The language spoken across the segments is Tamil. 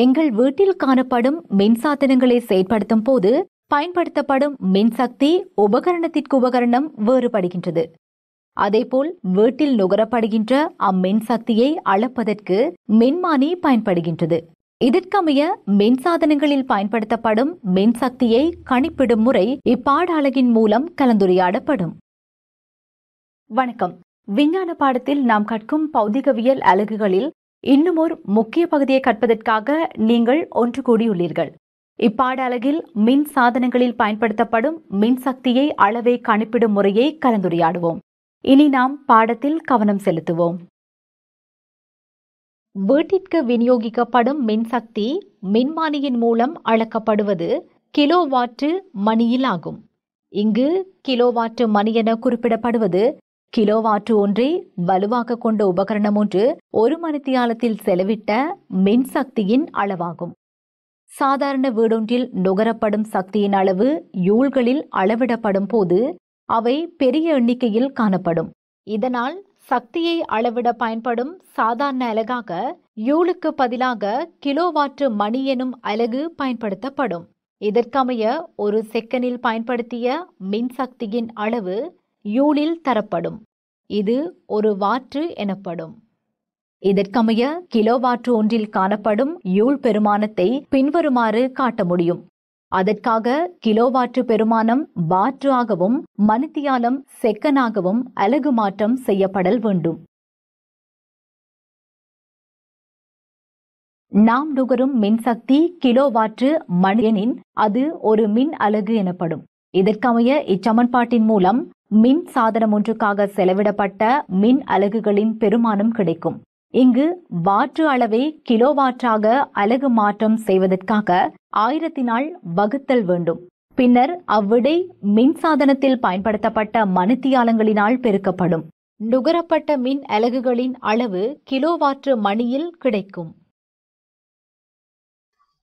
எங்கள் வீட்டில் காணப்படும் மின்சாதனங்களை செயற்படுத்தும் போது பயன்படுத்தப்படும் மின்சக்தி உபகரணத்திற்கு உபகரணம் வேறுபடுகின்றது. அதேபோல் வீட்டில் நுகரப்படுகின்ற அம்மின்சக்தியை அளப்பதற்கு மின்மானி பயன்படுகின்றது. இதற்கமைய மின்சாதனங்களில் பயன்படுத்தப்படும் மின்சக்தியை கணிப்பிடும் முறை இப்பாடலகின் மூலம் கலந்துரையாடப்படும். வணக்கம். விஞ்ஞான பாடத்தில் நாம் கற்கும் பௌதிகவியல் அலகுகளில் இன்னும் ஒரு முக்கிய பகுதியை கற்பதற்காக நீங்கள் ஒன்று கூடியுள்ளீர்கள். இப்பாட அலகில் மின் சாதனங்களில் பயன்படுத்தப்படும் மின்சக்தியை அளவை கணிப்பிடும் முறையை கலந்துரையாடுவோம். இனி நாம் பாடத்தில் கவனம் செலுத்துவோம். வீட்டிற்கு விநியோகிக்கப்படும் மின்சக்தி மின்மானியின் மூலம் அளக்கப்படுவது கிலோவாட்டு மணியில் ஆகும். இங்கு கிலோவாட்டு மணி என குறிப்பிடப்படுவது கிலோவாட்டு ஒன்றை வலுவாக கொண்ட உபகரணம் ஒன்று ஒரு மணித்தியாலத்தில் செலவிட்ட மின்சக்தியின் அளவாகும். சாதாரண வீடொன்றில் நுகரப்படும் சக்தியின் அளவு யூல்களில் அளவிடப்படும் போது அவை பெரிய எண்ணிக்கையில் காணப்படும். இதனால் சக்தியை அளவிட பயன்படும் சாதாரண அலகாக யூலுக்கு பதிலாக கிலோவாட்டு மணி எனும் அலகு பயன்படுத்தப்படும். இதற்கமைய ஒரு செகண்டில் பயன்படுத்திய மின்சக்தியின் அளவு யூலில் தரப்படும். இது ஒரு வாட்டு எனப்படும். இதற்கமைய கிலோவாட்டு ஒன்றில் காணப்படும் யூல் பெருமானத்தை பின்வருமாறு காட்ட முடியும். அதற்காக கிலோவாட்டு பெருமானம் வாட்டு ஆகவும் மணித்தியாலம் செகண்டாகவும் அலகு மாற்றம் செய்யப்படல் வேண்டும். நாம் நுகரும் மின்சக்தி கிலோவாட்டு மணியெனின் அது ஒரு மின் அலகு எனப்படும். இதற்கமைய இச்சமன்பாட்டின் மூலம் மின் சாதனம் ஒன்றுக்காக செலவிடப்பட்ட மின் அலகுகளின் பெருமானம் கிடைக்கும். இங்கு வாட்டு அளவை கிலோவாட்டாக அலகு மாற்றம் செய்வதற்காக 1000 வகுத்தல் வேண்டும். பின்னர் அவ்விடை மின்சாதனத்தில் பயன்படுத்தப்பட்ட மணித்தியாலங்களினால் பெருக்கப்படும். நுகரப்பட்ட மின் அலகுகளின் அளவு கிலோவாட்டு மணியில் கிடைக்கும்.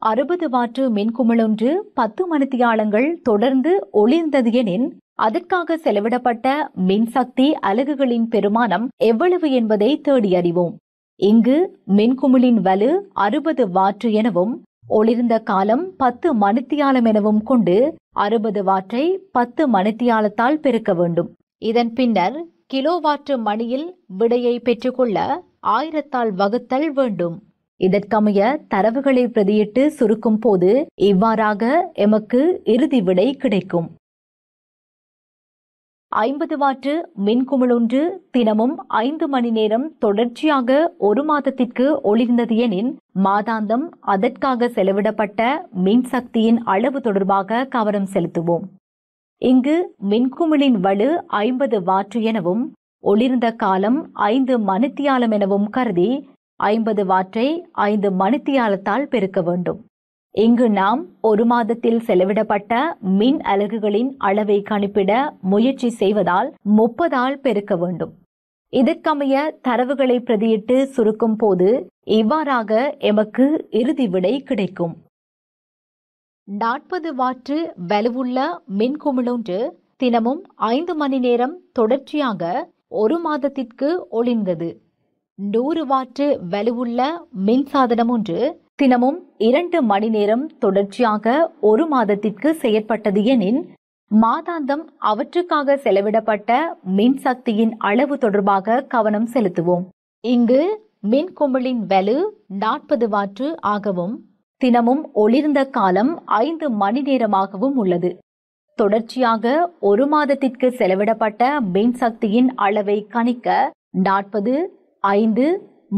60 வாட்டு மின்குமிழொன்று 10 மணித்தியாலங்கள் தொடர்ந்து ஒளிர்ந்தது எனின் அதற்காக செலவிடப்பட்ட மின்சக்தி அலகுகளின் பெருமானம் எவ்வளவு என்பதை தேடி அறிவோம். இங்கு மின்குமிழின் வலு 60 வாட்டு எனவும் ஒளிர்ந்த காலம் 10 மணித்தியாலம் எனவும் கொண்டு 60 வாட்டை 10 மணித்தியாலத்தால் பெருக்க வேண்டும். இதன் பின்னர் கிலோவாட்டு மணியில் விடையை பெற்றுக்கொள்ள 1000 வகுத்தல் வேண்டும். இதற்கமைய தரவுகளை பிரதியிட்டு சுருக்கும் போது இவ்வாறாக எமக்கு இறுதி விடை கிடைக்கும். 50 வாட்டு மின்குமிழொன்று தினமும் 5 மணி நேரம் தொடர்ச்சியாக ஒரு மாதத்திற்கு ஒளிர்ந்தது எனின் மாதாந்தம் அதற்காக செலவிடப்பட்ட மின்சக்தியின் அளவு தொடர்பாக கவனம் செலுத்துவோம். இங்கு மின்குமிழின் வலு 50 வாட்டு எனவும் ஒளிர்ந்த காலம் 5 மணித்தியாலம் எனவும் கருதி 50 வாட்டை 5 மணித்தியாலத்தால் பெருக்க வேண்டும். இங்கு நாம் ஒரு மாதத்தில் செலவிடப்பட்ட மின் அலகுகளின் அளவை கணிப்பிட முயற்சி செய்வதால் 30 பெருக்க வேண்டும். இதற்கமைய தரவுகளை பிரதியிட்டு சுருக்கும் போது இவ்வாறாக எமக்கு இறுதி விடை கிடைக்கும். 40 வாட்டு வலுவுள்ள மின்குமிழொன்று தினமும் 5 மணி நேரம் தொடர்ச்சியாக ஒரு மாதத்திற்கு ஒளிர்ந்தது. 100 வாட்டு வலுவுள்ள மின்சாதனம் ஒன்று தினமும் 2 மணி நேரம் தொடர்ச்சியாக ஒரு மாதத்திற்கு செயற்பட்டது எனின் மாதாந்தம் அவற்றுக்காக செலவிடப்பட்ட மின்சக்தியின் அளவு தொடர்பாக கவனம் செலுத்துவோம். இங்கு மின்குமிழின் வலு 40 வாட்டு ஆகவும் தினமும் ஒளிர்ந்த காலம் 5 மணி நேரமாகவும் உள்ளது. தொடர்ச்சியாக ஒரு மாதத்திற்கு செலவிடப்பட்ட மின்சக்தியின் அளவை கணிக்க 40, 5,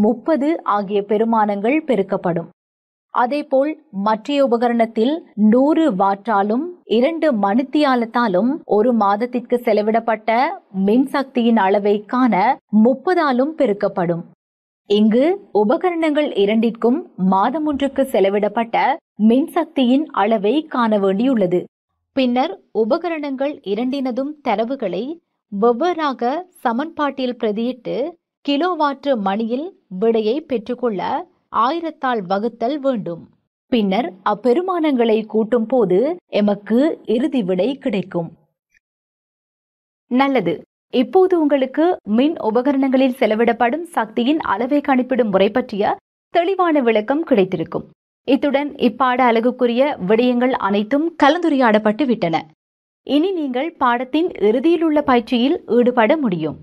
30 ஆகிய பெருமானங்கள் பெருக்கப்படும். அதேபோல் மற்றைய உபகரணத்தில் 100 வாட்டாலும் 2 மணித்தியாலத்தாலும் ஒரு மாதத்திற்கு செலவிடப்பட்ட மின்சக்தியின் அளவை காண 30 பெருக்கப்படும். இங்கு உபகரணங்கள் இரண்டிற்கும் மாதம் ஒன்றுக்கு செலவிடப்பட்ட மின்சக்தியின் அளவை காண வேண்டியுள்ளது. பின்னர் உபகரணங்கள் இரண்டினதும் தரவுகளை வெவ்வேறாக சமன்பாட்டில் பிரதியிட்டு கிலோவாட்டு மணியில் விடையை பெற்றுக்கொள்ள 1000 வகுத்தல் வேண்டும். பின்னர் அப்பெருமானங்களை கூட்டும் போது எமக்கு இறுதி விடை கிடைக்கும். நல்லது. இப்போது உங்களுக்கு மின் உபகரணங்களில் செலவிடப்படும் சக்தியின் அளவை கணிப்பிடும் முறை பற்றிய தெளிவான விளக்கம் கிடைத்திருக்கும். இத்துடன் இப்பாட அலகுக்குரிய விடயங்கள் அனைத்தும் கலந்துரையாடப்பட்டு விட்டன. இனி நீங்கள் பாடத்தின் இறுதியில் உள்ள பயிற்சியில் ஈடுபட முடியும்.